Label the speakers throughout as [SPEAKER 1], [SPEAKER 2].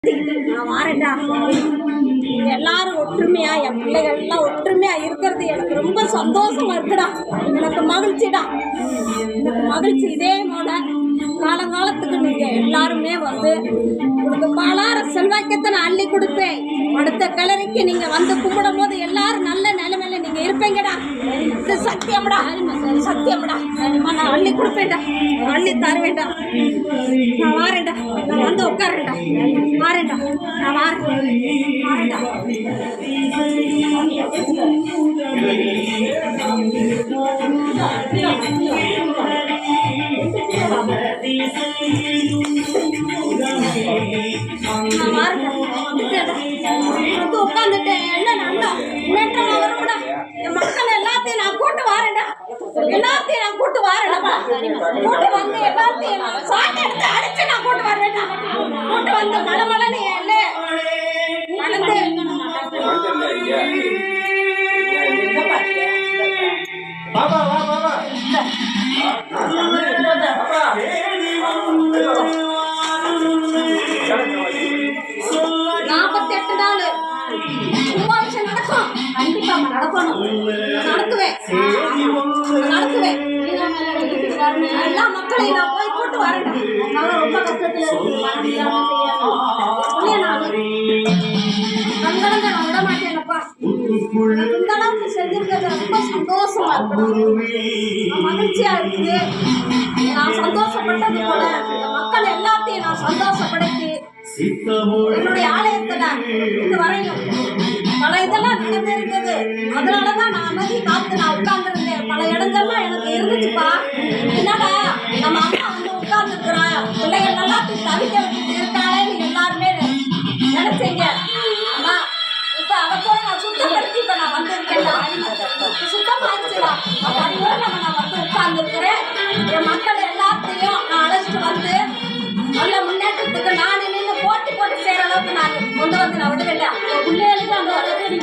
[SPEAKER 1] நான் வாரேன்டா. எல்லாரும் ஒற்றுமையா, என் பிள்ளைகள் எல்லாம் ஒற்றுமையா இருக்கிறது எனக்கு ரொம்ப சந்தோஷமா இருக்குடா. எனக்கு மகிழ்ச்சிடா, எனக்கு மகிழ்ச்சி. இதே போல காலங்காலத்துக்கு நீங்க எல்லாருமே வந்து உங்களுக்கு பலார செல்வாக்கத்தை நான் அள்ளி கொடுப்பேன். அடுத்த கிளறிக்கு நீங்க வந்து கும்பிடும் போது எல்லாரும் நல்ல நிலைமையில நீங்க இருப்பீங்கடா. இது சத்தியம்டா, சத்தியம்டா. நான் அள்ளி கொடுப்பேன்டா, அள்ளி தருவேன்டா. நான் வாரேன்டா, நான் வந்து உட்காரேன்டா, வாரேன்டா, நான் வாரேன்டா. உட்காந்துட்டேன். என்ன நல்லா முன்னேற்றமா வரும்டா. என் மக்கள் எல்லாத்தையும் நான் கூட்டு வாரேன்டா, எல்லாத்தையும் நான் கூட்டு வாரேன்டா. கூட்டு வந்து எல்லாத்தையும் சாட்டை எடுத்து அடிச்சு நான் கூட்டு வரேன்டா. கூட்டு வந்து மலமலன்னு இல்லை வளர்ந்து நடக்கும். கண்டிப்பா நடக்கணும், நடத்துவேன், நடத்துவேன். எல்லா மக்களையும் நான் போய் கூட்டு வரேன். ரொம்ப கஷ்டத்துல கண்கலங்க நான் விட மாட்டேன்ப்பா. இந்த அளவுக்கு செஞ்சிருக்கிறது ரொம்ப சந்தோஷமா இருக்கணும், மகிழ்ச்சியா இருக்குது. நான் சந்தோஷப்பட்டது போல மக்கள் எல்லாத்தையும் நான் சந்தோஷப்படுத்தி என்னுடைய ஆலயத்துல இது வரையும் பல இதெல்லாம் நடந்திருக்குது. அதனாலதான் நான் அமைதி காத்து நான் உட்கார்ந்துருந்தேன். பல இடங்கள்லாம் எனக்கு இருந்துச்சுப்பா. என்னடா நம்ம அம்மா வந்து உட்கார்ந்துருக்குறா, பிள்ளைகள் எல்லாத்தையும் தவிக்க வச்சுட்டு இருக்காளேன்னு எல்லாருமே நினைச்சீங்க. ஆனா இப்ப அதை கூட நான் சுத்தப்படுத்தி இப்ப நான் வந்திருக்கேன்டா. சுத்தமாச்சுடா. அதோட நான் வந்து உட்கார்ந்துருக்கிறேன். என் மக்கள் எல்லாத்தையும் நான் அழைச்சிட்டு வந்து நல்ல முன்னேற்றத்துக்கு நான் நின்று போட்டி போட்டு செய்யற அளவுக்கு நான் கொண்டு வந்து நான் விடுவேன்டா. என் பிள்ளைகளுக்கு அந்த என்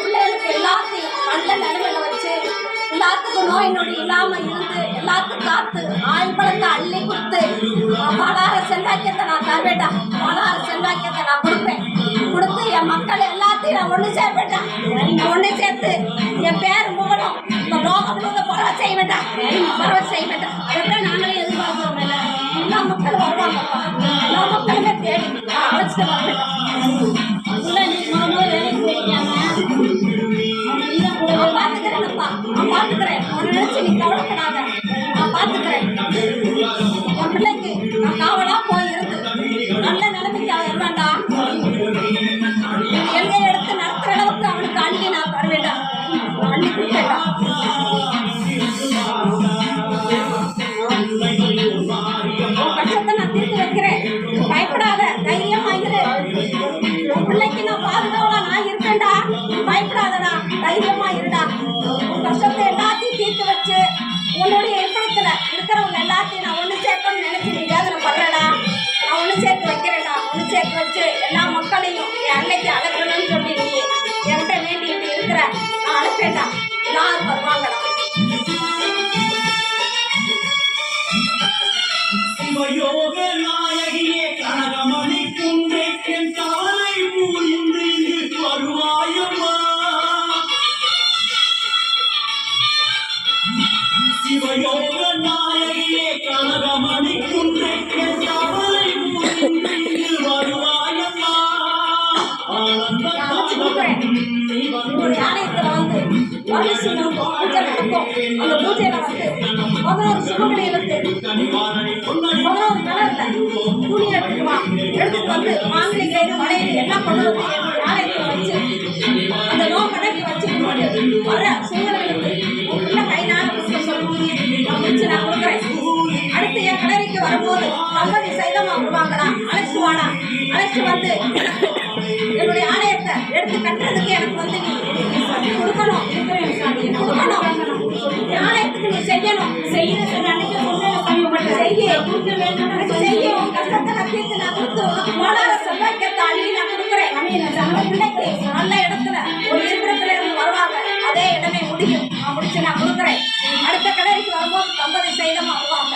[SPEAKER 1] பிள்ளைகளுக்கு எல்லாத்தையும் நல்ல நிலைமையில வச்சு எல்லாத்துக்கும் நோய் நொடி இல்லாம இருந்து எல்லாத்துக்கும் காத்து ஆயுள் பழத்தை அள்ளி கொடுத்து பலார செல்வாக்கியத்தை நான் தருவேன்டா. பலார செல்வாக்கியத்தை நான் கொடுப்பேன். கொடுத்து என் மக்கள் எல்லாத்தையும் நான் ஒண்ணு சேர்ப்பேன்டா. ஒண்ணு சேர்த்து என் பேர் முகணும் இந்த லோகம் முழுவதும் பரவ செய்ய வேண்டாம், பரவ செய்ய வேண்டாம். அதைத்தான் நாங்களே எதிர்பார்க்கிறோம். எல்லா மக்களும் வருவாங்கப்பா. எல்லா மக்களுமே தேடி அழைச்சிட்டு வரவேண்டாம். நான் பார்த்துக்கிறேன்ப்பா, நான் பார்த்துக்கிறேன். உன்னை நினைச்சு நீ கவலைப்படாத, நான் பார்த்துக்கிறேன். என் பிள்ளைக்கு நான் காவலா போயிருந்து நல்ல நிலைமைக்கு அவன் வருவான்டா. எல்லை எடுத்து நடத்துற அளவுக்கு அவனுக்கு அள்ளி நான் தருவேண்டா, அள்ளி கொடுப்பேன்டா. கஷ்டத்தை நான் தீர்த்து வைக்கிறேன். பயப்படாத, தைரியமா இரு. உன் பிள்ளைக்கு நான் பாதுகாவலா நான் இருக்கேன்டா. பயப்படாதடா, தைரியமா இருடா. உன் கஷ்டத்தை எல்லாத்தையும் தீர்த்து வச்சு உன்னுடைய இருப்பிடத்துல இருக்கிறவங்க எல்லாத்தையும் நான் ஒண்ணு சேர்க்கணும்னு நினைச்சு நீ வேதனை பண்றடா. நான் ஒண்ணு சேர்த்து வைக்கிறேன்டா. ஒண்ணு சேர்த்து வச்சு எல்லா மக்களையும் என் அன்னைக்கு அழைக்கணும்னு சொல்லி நீ என்கிட்ட வேண்டிட்டு இருக்கிற நான் அழைப்பேன்டா. எல்லாரும் வருவாங்கடா.
[SPEAKER 2] சிவயோக நாயகியே கனகமணி குன்றைக்கென் தாரை பூந்து வருவாயம்மா. சிவயோக நாயகியே கனகமணி குன்றைக்கென் தாரை பூந்து வருவாயம்மா. ஆனந்த
[SPEAKER 1] ஆலயத்துல வந்து பூஜை நடக்கும். அந்த பூஜையில வந்து 11 சுமங்கலி இருக்கு, 11 கலர்ல துணி எடுத்துட்டு வந்து மாங்கனி கயிறு வளையல் எல்லாம் கொண்டு வந்து என்னுடைய ஆலயத்துல வச்சு அந்த நோக்கடைக்கு வச்சு வர சுமங்கலிகளுக்கு உள்ள கைனால கொடுக்க சொல்லி நான் வச்சு நான் கொடுக்குறேன். அடுத்து என் கலரிக்கு வரும்போது தம்பதி சைதமா வருவாங்கடா. அழைச்சு வாடா, அழைச்சு வந்து என்னுடைய ஆலயத்தை எடுத்து கட்டுறதுக்கு எனக்கு வந்து நீ கொடுக்கணும், கொடுக்கணும். ஆலயத்துக்கு நீ செய்யணும். செய்யறது அன்னைக்கு செய்ய உன் கஷ்டத்தை நான் தீர்த்து நான் கொடுத்து மலர செல்வாக்கத்தை அள்ளி நான் கொடுக்குறேன். பிள்ளைக்கு நல்ல இடத்துல ஒரு இருப்பிடத்துல இருந்து வருவாங்க. அதே இடமே முடியும். நான் முடிச்சு நான் கொடுக்குறேன். அடுத்த கடைக்கு வரும்போது 50 சைதமா வருவாங்க.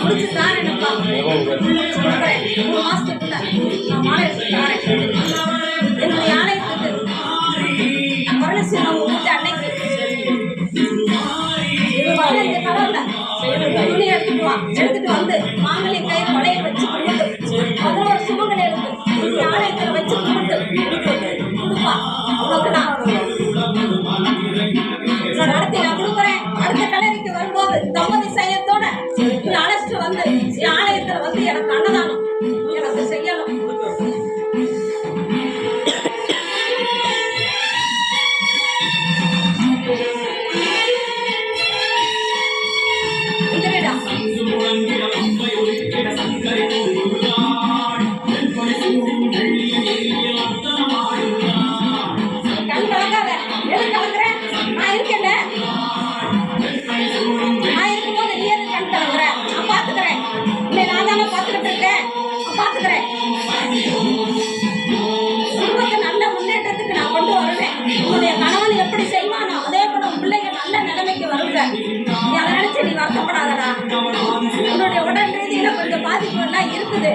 [SPEAKER 1] முடிச்சு தாரேன்ப்பா. 3 மாசத்துக்குள்ள நான் மாலை எடுத்து தாரேன். என்னுடைய ஆலயத்துக்கு மரணசீலம் முடிஞ்ச அன்னைக்கு இந்த கடவுள துணி எடுத்துட்டு வா. எடுத்துட்டு வந்து மாங்கல்ய கயிறு வளையல் வச்சு கும்பிட்டு அதுல ஒரு சுமங்கலை இருக்கு. இந்த ஆலயத்துல வச்சு கும்பிட்டு கொடுப்பா. உனக்கு நான் அடுத்து நான் கொடுக்குறேன். அடுத்த கல்லறைக்கு வரும்போது தம்பதி சையத்தோட நீ அழைச்சிட்டு வந்து ஆலயத்துல வந்து எனக்கு அன்னதானம் எனக்கு செய்யணும். கண் கலங்காத. எது கலங்குறேன்? நான் இருக்கேன்ல. நான் இருக்கும்போது நீ எது கண் கலங்குற? நான் பாத்துக்கிறேன். இல்லை நான் தானே பார்த்துக்கிட்டு இருக்கேன். நான் பாத்துக்கிறேன். குடும்பத்தை நல்ல முன்னேற்றத்துக்கு நான் கொண்டு வருவேன். உன்னுடைய கணவன் எப்படி செய்வானோ அதே போல உன் பிள்ளைங்க நல்ல நிலைமைக்கு வருங்க. நீ அதை நினைச்சு நீ வருத்தப்படாதடா. உன்னுடைய உடல் ரீதியில கொஞ்சம் பாதிப்பு எல்லாம் இருக்குது.